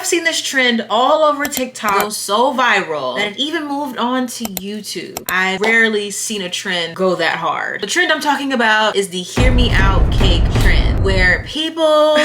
seen this trend all over TikTok go so viral that it even moved on to YouTube. I've rarely seen a trend go that hard. The trend I'm talking about is the hear me out cake trend, where people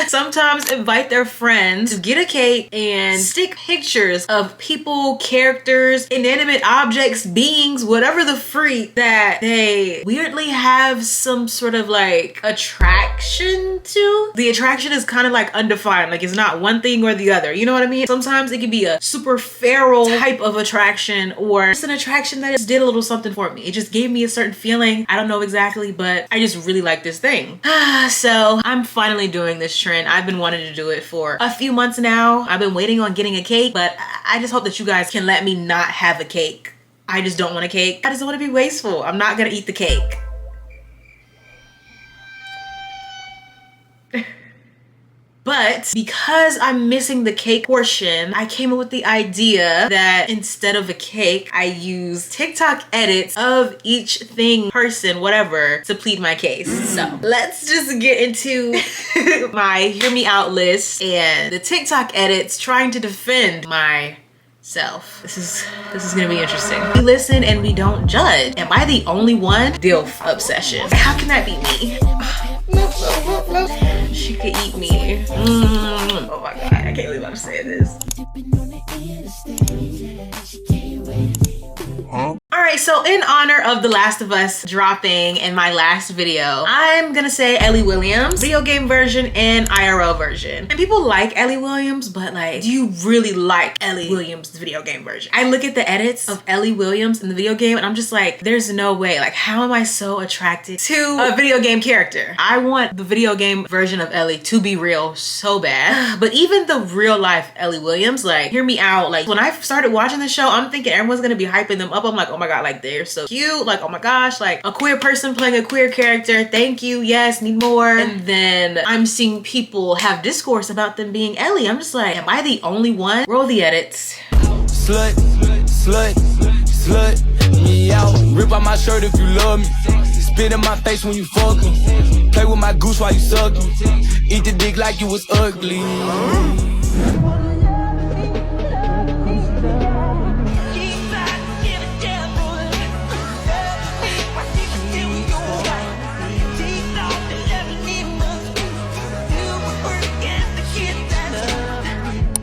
sometimes invite their friends to get a cake and stick pictures of people, characters, inanimate objects, beings, whatever the freak that they weirdly have some sort of like attraction to. The attraction is kind of like undefined, like it's not one thing or the other, you know what I mean? Sometimes it can be a super feral type of attraction, or just an attraction that just did a little something for me. It just gave me a certain feeling. I don't know exactly, but I just really like this thing. So I'm finally doing this trend. I've been wanting to do it for a few months now. I've been waiting on getting a cake, but I just hope that you guys can let me not have a cake. I just don't want a cake. I just don't want to be wasteful. I'm not gonna eat the cake. But because I'm missing the cake portion, I came up with the idea that instead of a cake, I use TikTok edits of each thing, person, whatever, to plead my case. So let's just get into my hear me out list and the TikTok edits trying to defend myself. This is gonna be interesting. We listen and we don't judge. Am I the only one? DILF obsession. How can that be me? She could eat me. Oh my god, I can't believe I'm saying this. Alright, so in honor of The Last of Us dropping in my last video, I'm gonna say Ellie Williams, video game version and IRL version. And people like Ellie Williams, but like, do you really like Ellie Williams' video game version? I look at the edits of Ellie Williams in the video game and I'm just like, there's no way. Like, how am I so attracted to a video game character? I want the video game version of Ellie to be real so bad. But even the real life Ellie Williams, like, hear me out. Like, when I started watching the show, I'm thinking everyone's gonna be hyping them up. I'm like, oh my god, like they're so cute. Like, oh my gosh, like a queer person playing a queer character. Thank you. Yes, need more. And then I'm seeing people have discourse about them being Ellie. I'm just like, am I the only one? Roll the edits. Slut, slut, slut me out. Rip out my shirt if you love me. Spit in my face when you fuck me. Play with my goose while you suck me. Eat the dick like you was ugly.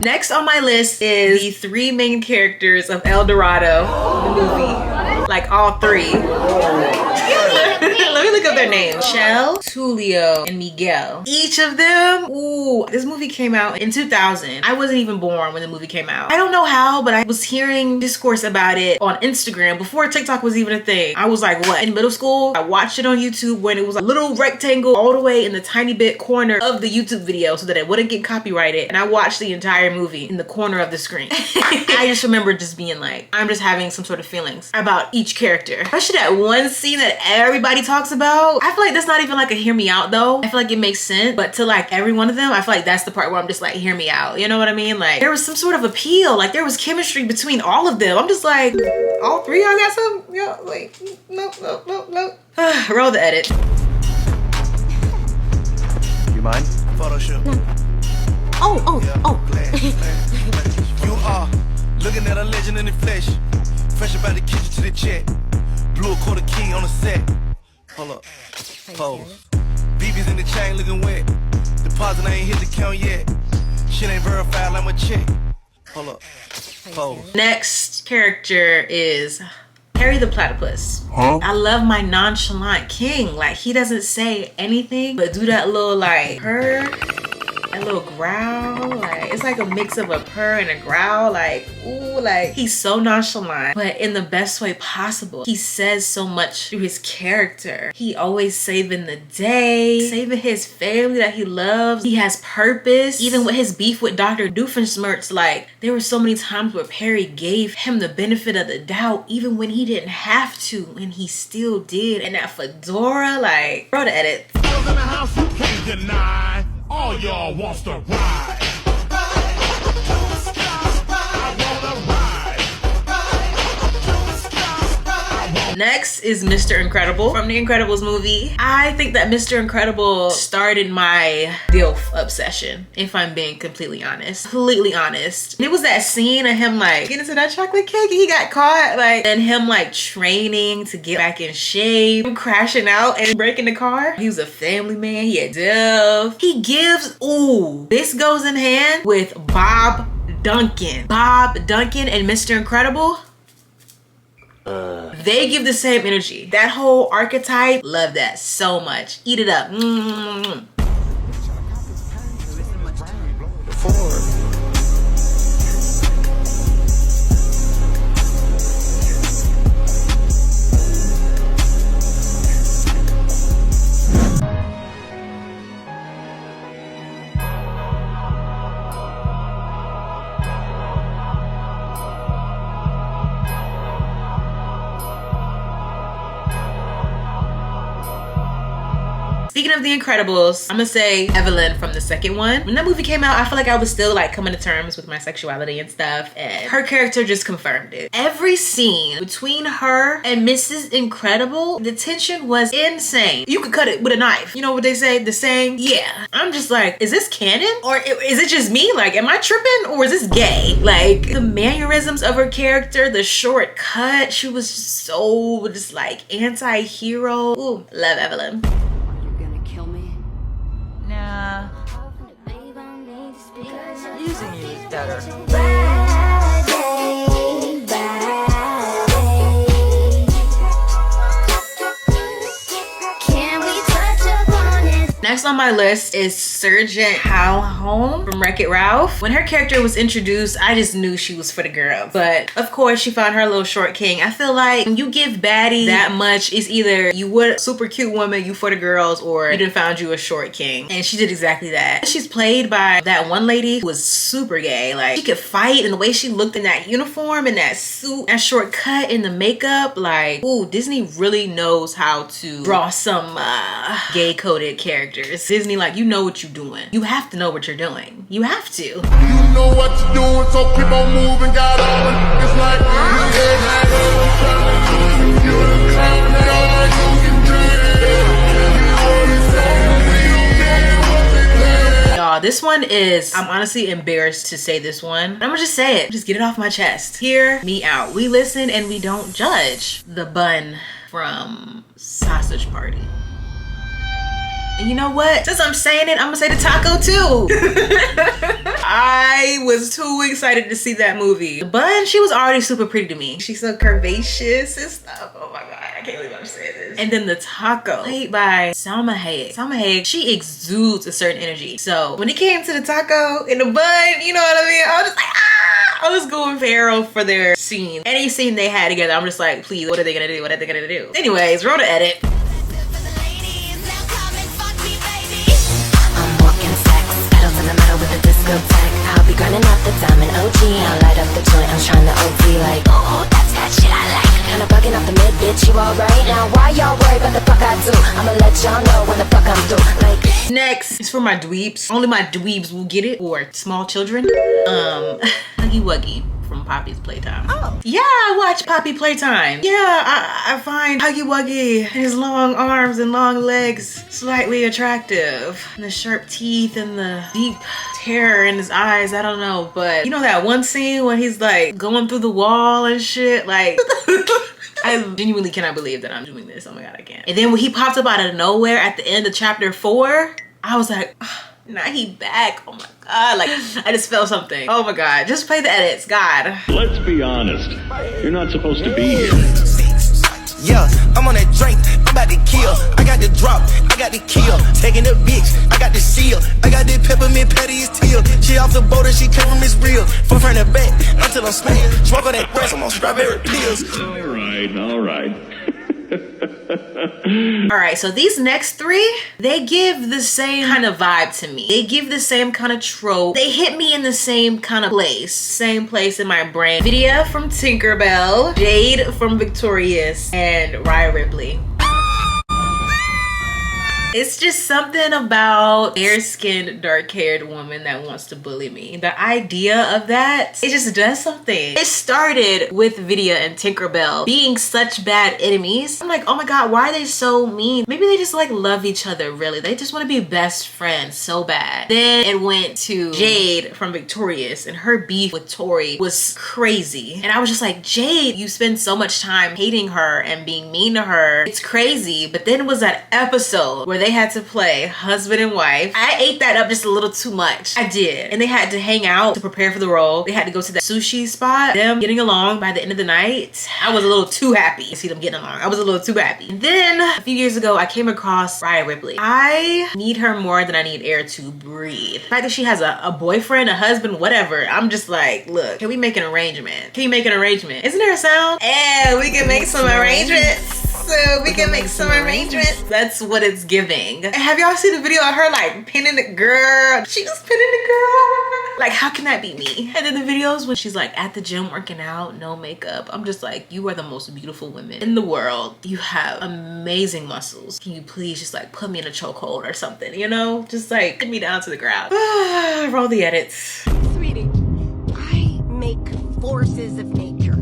Next on my list is the three main characters of El Dorado, the movie. Like all three. Let me look up their names. Shell, Tulio, and Miguel. Each of them, ooh, this movie came out in 2000. I wasn't even born when the movie came out. I don't know how, but I was hearing discourse about it on Instagram before TikTok was even a thing. I was like, what, in middle school? I watched it on YouTube when it was a little rectangle all the way in the tiny bit corner of the YouTube video so that it wouldn't get copyrighted. And I watched the entire movie in the corner of the screen. I just remember just being like, I'm just having some sort of feelings about each character. Especially that one scene that everybody talks about. I feel like that's not even like a hear me out though. I feel like it makes sense, but to like every one of them, I feel like that's the part where I'm just like, hear me out. You know what I mean? Like there was some sort of appeal, like there was chemistry between all of them. I'm just like, all three of y'all got some, you know, like, no. Roll the edit. You mind? Photoshop. Oh. You are looking at a legend in the flesh. Fresh about the kitchen to the jet. Blew a quarter key on the set. Hold up. Pose. BB's in the chain looking wet. Deposit, I ain't hit the count yet. Shit ain't verified like my check. Hold up. Pose. Next character is Harry the Platypus. Huh? I love my nonchalant king. Like, he doesn't say anything, but do that little like purr, that little growl. Like, it's like a mix of a purr and a growl. Like, ooh, like he's so nonchalant, but in the best way possible. He says so much through his character. He always saving the day, saving his family that he loves. He has purpose. Even with his beef with Dr. Doofenshmirtz, like there were so many times where Perry gave him the benefit of the doubt, even when he didn't have to, and he still did. And that fedora, like, bro, the edit. In the house you can't deny. All y'all wants to ride. I wanna ride. I Next is Mr. Incredible from the Incredibles movie. I think that Mr. Incredible started my DILF obsession, if I'm being completely honest. It was that scene of him like getting into that chocolate cake and he got caught, like, and him like training to get back in shape, him crashing out and breaking the car. He was a family man, he had DILF. He gives, ooh, this goes in hand with Bob Duncan. Bob Duncan and Mr. Incredible. They give the same energy. That whole archetype, love that so much. Eat it up. Speaking of The Incredibles, I'm gonna say Evelyn from the second one. When that movie came out, I feel like I was still like coming to terms with my sexuality and stuff, and her character just confirmed it. Every scene between her and Mrs. Incredible, the tension was insane. You could cut it with a knife. You know what they say, the saying? Yeah. I'm just like, is this canon? Or is it just me? Like, am I tripping? Or is this gay? Like, the mannerisms of her character, the short cut, she was just so just like anti-hero. Ooh, love Evelyn. Nah. Using you is better. Next on my list is Sergeant Hal Holm from Wreck-It Ralph. When her character was introduced, I just knew she was for the girls. But of course, she found her little short king. I feel like when you give baddie that much, it's either you would super cute woman, you for the girls, or you done found you a short king. And she did exactly that. She's played by that one lady who was super gay. Like, she could fight, and the way she looked in that uniform and that suit, that short cut and the makeup, like, ooh, Disney really knows how to draw some gay-coded characters. Disney, like, you know what you're doing. You have to know what you're doing. You have to. You know what you're doing, so keep on moving, got on. It's like y'all, this one is, I'm honestly embarrassed to say this one. I'm gonna just say it. Just get it off my chest. Hear me out. We listen and we don't judge. The bun from Sausage Party. And you know what? Since I'm saying it, I'm gonna say the taco too. I was too excited to see that movie. The bun, she was already super pretty to me. She's so curvaceous and stuff. Oh my God, I can't believe I'm saying this. And then the taco, played by Salma Hayek. Salma Hayek, she exudes a certain energy. So when it came to the taco and the bun, you know what I mean? I was just like, ah! I was going feral for their scene. Any scene they had together, I'm just like, please, what are they gonna do? What are they gonna do? Anyways, roll the edit. I'll be grinding out the diamond OG. I'll light up the joint, I'm trying to OD like, oh, that's that shit I like. Kinda bugging off the mid, bitch, you alright? Now why y'all worry about the fuck I do? I'ma let y'all know when the fuck I'm through. Like, next is for my dweebs. Only my dweebs will get it, or small children. Huggy Wuggy from Poppy's Playtime. Oh. Yeah, I watch Poppy Playtime. Yeah, I find Huggy Wuggy and his long arms and long legs slightly attractive. And the sharp teeth and the deep terror in his eyes, I don't know. But you know that one scene when he's like going through the wall and shit? Like, I genuinely cannot believe that I'm doing this. Oh my God, I can't. And then when he popped up out of nowhere at the end of chapter 4, I was like, oh, now he back. Oh my God, like I just felt something. Oh my God, just play the edits, God. Let's be honest, you're not supposed to be here. Yeah, I'm on that drink, I'm about to kill. I got the drop, I got the kill. Taking the bitch, I got the seal. I got the peppermint patty, it's teal. She off the boat and she came from Miss Real. From front to back, until I'm smacked. Smoke on that grass, I'm on strawberry pills. All right. All right, so these next 3, they give the same kind of vibe to me. They give the same kind of trope. They hit me in the same kind of place. Same place in my brain. Vidya from Tinkerbell, Jade from Victorious, and Rhea Ripley. It's just something about fair-skinned, dark-haired woman that wants to bully me. The idea of that, it just does something. It started with Vidya and Tinkerbell being such bad enemies. I'm like, oh my god, why are they so mean? Maybe they just like love each other, really. They just want to be best friends so bad. Then it went to Jade from Victorious, and her beef with Tori was crazy. And I was just like, Jade, you spend so much time hating her and being mean to her. It's crazy. But then it was that episode where they had to play husband and wife. I ate that up just a little too much. I did. And they had to hang out to prepare for the role. They had to go to the sushi spot. Them getting along by the end of the night. I was a little too happy to see them getting along. I was a little too happy. And then a few years ago, I came across Rhea Ripley. I need her more than I need air to breathe. The fact that she has a boyfriend, a husband, whatever, I'm just like, look, can we make an arrangement? Can you make an arrangement? Isn't there a sound? Yeah, we can make some arrangements. So we can make some arrangements. That's what it's giving. Have y'all seen the video of her like pinning the girl? She was pinning the girl. Like, how can that be me? And then the videos when she's like at the gym working out, no makeup. I'm just like, you are the most beautiful women in the world. You have amazing muscles. Can you please just like put me in a chokehold or something, you know? Just like put me down to the ground. Roll the edits. Sweetie, I make forces of nature.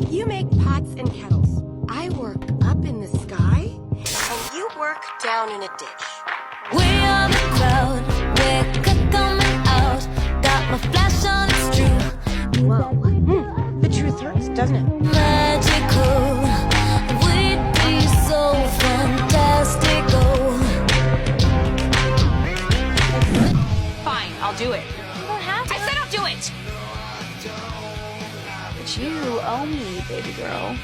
You make pots and kettles. I work up in the sky, and you work down in a ditch. We are the crowd, we're coming out. Got my flash on, it's true. Whoa. The truth hurts, doesn't it? Magical, we'd be so fantastical. Fine, I'll do it. You don't have to. I said I'll do it! But you owe me, baby girl.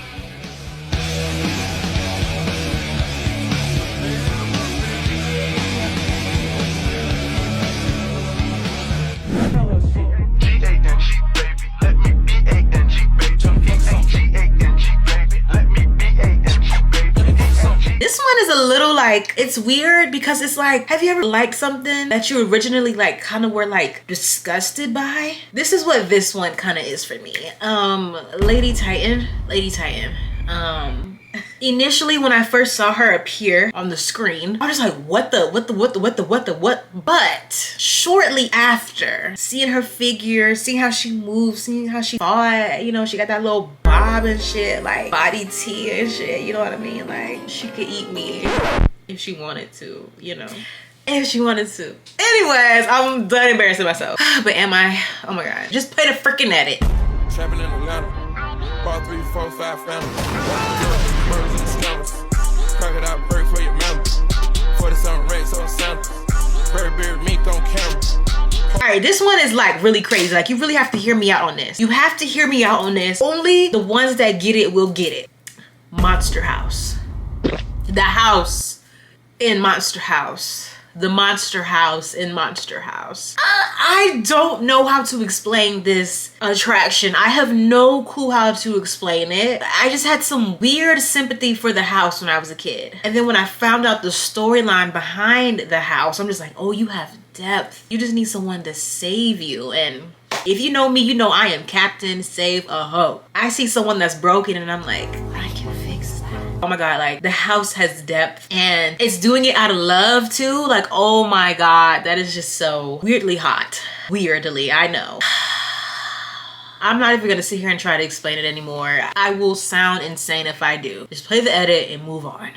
This one is a little like, it's weird because it's like, have you ever liked something that you originally like kind of were like disgusted by? This is what this one kind of is for me. Lady Titan. Initially when I first saw her appear on the screen, I was like, what? But shortly after, seeing her figure, seeing how she moves, seeing how she fought, you know, she got that little bob and shit, like body tea and shit, you know what I mean? Like, she could eat me if she wanted to, you know. If she wanted to. Anyways, I'm done embarrassing myself. But am I? Oh my god. Just play the freaking edit. Trapping in Atlanta. Ball 3, 4, 5 family. Birds and scammers. Crocodile break for your members. 47 racks on Santa. Bird beard mink on camera. All right, this one is like really crazy. Like, you really have to hear me out on this. You have to hear me out on this. Only the ones that get it will get it. Monster House. The house in Monster House. The Monster House in Monster House. I don't know how to explain this attraction. I have no clue how to explain it. I just had some weird sympathy for the house when I was a kid. And then when I found out the storyline behind the house, I'm just like, oh, you have depth. You just need someone to save you. And if you know me, you know I am Captain Save a Hoe. I see someone that's broken and I'm like, I can fix that. Oh my god, like the house has depth and it's doing it out of love too. Like, oh my god, that is just so weirdly hot. Weirdly, I know. I'm not even gonna sit here and try to explain it anymore. I will sound insane if I do. Just play the edit and move on.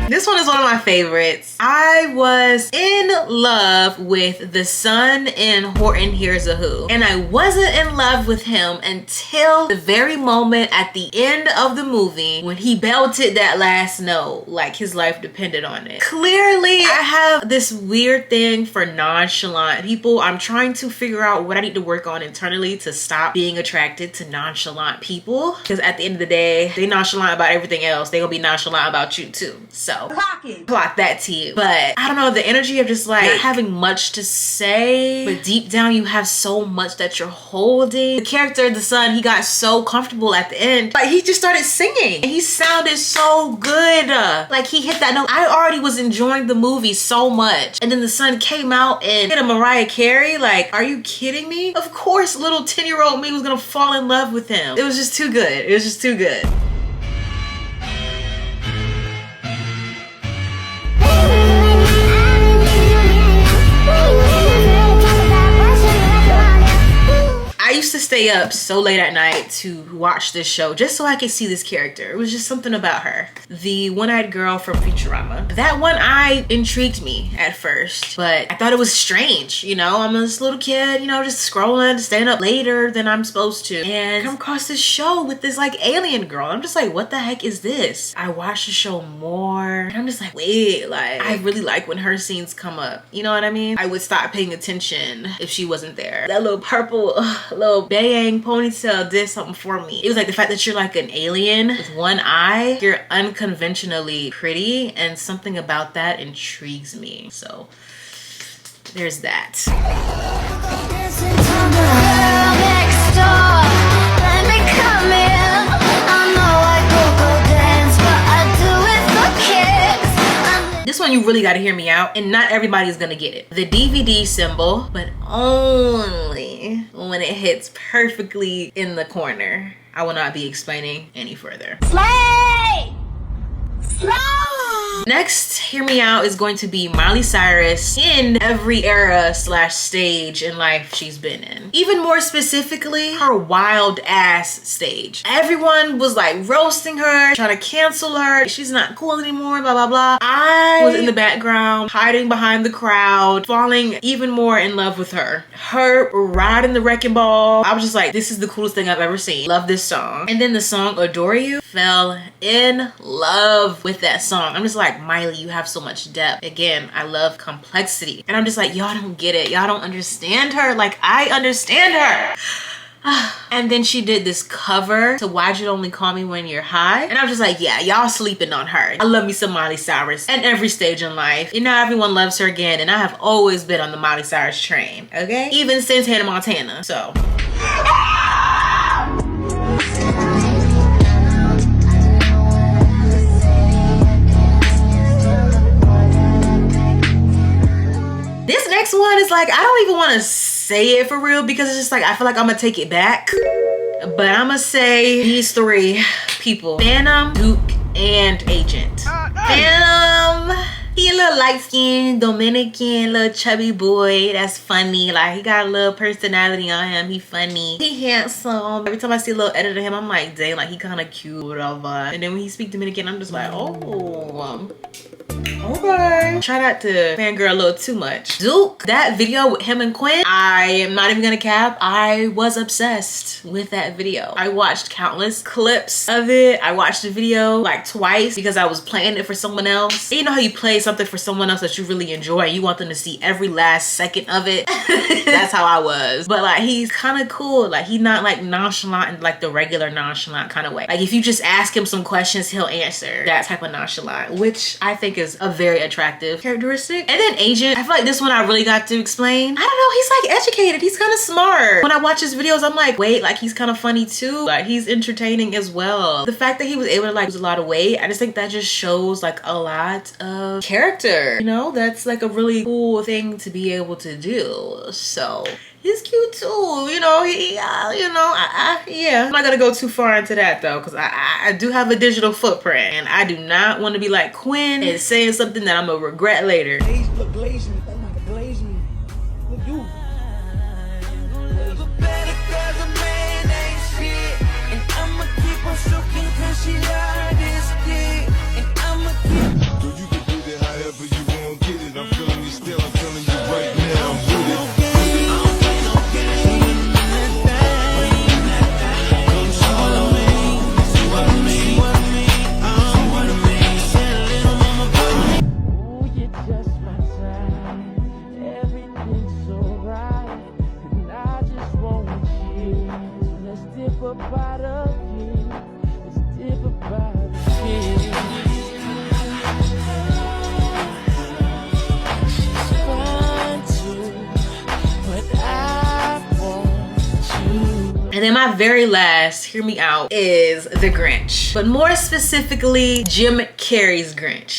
This one is one of my favorites. I was in love with the son in Horton Hears a Who. And I wasn't in love with him until the very moment at the end of the movie when he belted that last note like his life depended on it. Clearly, I have this weird thing for nonchalant people. I'm trying to figure out what I need to work on internally to stop being attracted to nonchalant people. Because at the end of the day, they nonchalant about everything else. They gonna be nonchalant about you too. So, clock clock that tea. But I don't know, the energy of just like not having much to say, but deep down you have so much that you're holding. The character, the son, he got so comfortable at the end. Like he just started singing and he sounded so good. Like he hit that note. I already was enjoying the movie so much. And then the son came out and hit a Mariah Carey. Like, are you kidding me? Of course, little 10-year-old me was gonna fall in love with him. It was just too good. It was just too good. I used to stay up so late at night to watch this show just so I could see this character. It was just something about her. The one-eyed girl from Futurama. That one eye intrigued me at first, but I thought it was strange. You know, I'm this little kid, you know, just scrolling, staying up later than I'm supposed to, and come across this show with this like alien girl. I'm just like, what the heck is this? I watched the show more and I'm just like, wait, like I really like when her scenes come up. You know what I mean? I would stop paying attention if she wasn't there. That little purple, little bayang ponytail did something for me. It was like the fact that you're like an alien with one eye. You're unconventionally pretty, and something about that intrigues me. So there's that. This one you really got to hear me out, and not everybody's gonna get it. The DVD symbol, but only when it hits perfectly in the corner. I will not be explaining any further. Slay! Slay! Next, hear me out, is going to be Miley Cyrus in every era / stage in life she's been in. Even more specifically, her wild ass stage. Everyone was like roasting her, trying to cancel her. She's not cool anymore, blah, blah, blah. I was in the background, hiding behind the crowd, falling even more in love with her. Her riding the wrecking ball. I was just like, this is the coolest thing I've ever seen. Love this song. And then the song Adore You, fell in love with that song. I'm just like, Miley, you have so much depth. Again, I love complexity. And I'm just like, y'all don't get it. Y'all don't understand her like I understand her. And then she did this cover to Why'd You Only Call Me When You're High. And I'm just like, yeah, y'all sleeping on her. I love me some Miley Cyrus at every stage in life. You know, everyone loves her again. And I have always been on the Miley Cyrus train, okay? Even since Hannah Montana, so. This next one is like, I don't even want to say it for real because it's just like, I feel like I'm gonna take it back. But I'm gonna say these three people: Phantom, Duke, and Agent. Phantom, he a little light-skinned, Dominican, little chubby boy that's funny. Like, he got a little personality on him. He funny. He handsome. Every time I see a little edit of him, I'm like, dang, like he kind of cute, whatever. And then when he speaks Dominican, I'm just like, oh. Okay. Try not to fangirl a little too much. Duke, that video with him and Quinn, I am not even gonna cap. I was obsessed with that video. I watched countless clips of it. I watched the video like twice because I was playing it for someone else. And you know how you play something for someone else that you really enjoy and you want them to see every last second of it? That's how I was. But like, he's kind of cool. Like, he's not like nonchalant in like the regular nonchalant kind of way. Like, if you just ask him some questions, he'll answer. That type of nonchalant, which I think is a very attractive characteristic. And then Agent, I feel like this one I really got to explain. I don't know, he's like educated, he's kind of smart. When I watch his videos, I'm like, wait, like he's kind of funny too. Like, he's entertaining as well. The fact that he was able to like lose a lot of weight, I just think that just shows like a lot of character. You know, that's like a really cool thing to be able to do. So he's cute too, you know. Yeah. I'm not gonna go too far into that though, because I do have a digital footprint, and I do not want to be like Quinn and saying something that I'm gonna regret later. Look, glaze me. Oh my God, glaze me. Look, you. And then my very last, hear me out, is The Grinch. But more specifically, Jim Carrey's Grinch.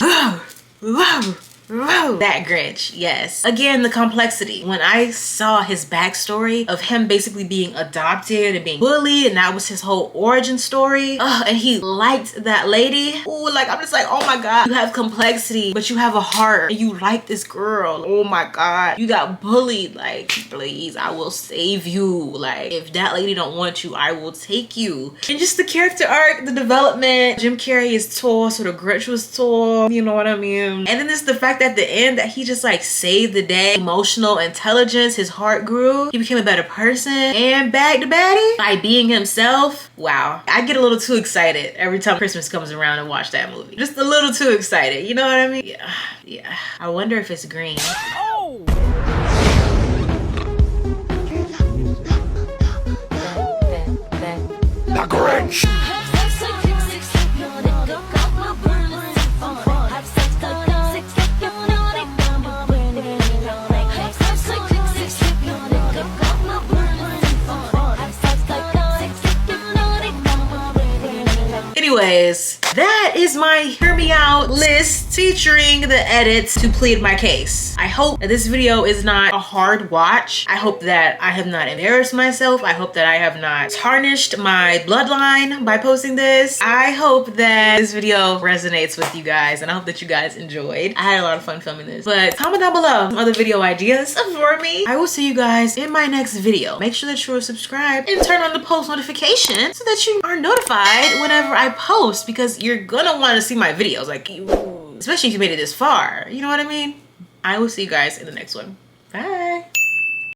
That Grinch, yes. Again, the complexity. When I saw his backstory of him basically being adopted and being bullied, and that was his whole origin story, and he liked that lady. Ooh, like, I'm just like, oh my God. You have complexity, but you have a heart, and you like this girl. Oh my God. You got bullied. Like, please, I will save you. Like, if that lady don't want you, I will take you. And just the character arc, the development. Jim Carrey is tall, so the Grinch was tall. You know what I mean? And then there's the fact at the end that he just like saved the day. Emotional intelligence, his heart grew, he became a better person and bagged the baddie by being himself. Wow, I get a little too excited every time Christmas comes around and watch that movie. Just a little too excited, you know what I mean? Yeah. I wonder if it's green. Oh! The Grinch. Anyways, that is my hear me out list featuring the edits to plead my case. I hope that this video is not a hard watch. I hope that I have not embarrassed myself. I hope that I have not tarnished my bloodline by posting this. I hope that this video resonates with you guys, and I hope that you guys enjoyed. I had a lot of fun filming this, but comment down below some other video ideas for me. I will see you guys in my next video. Make sure that you are subscribed and turn on the post notification so that you are notified whenever I post, because you're gonna want to see my videos, like, especially if you made it this far, you know what I mean? I will see you guys in the next one. Bye.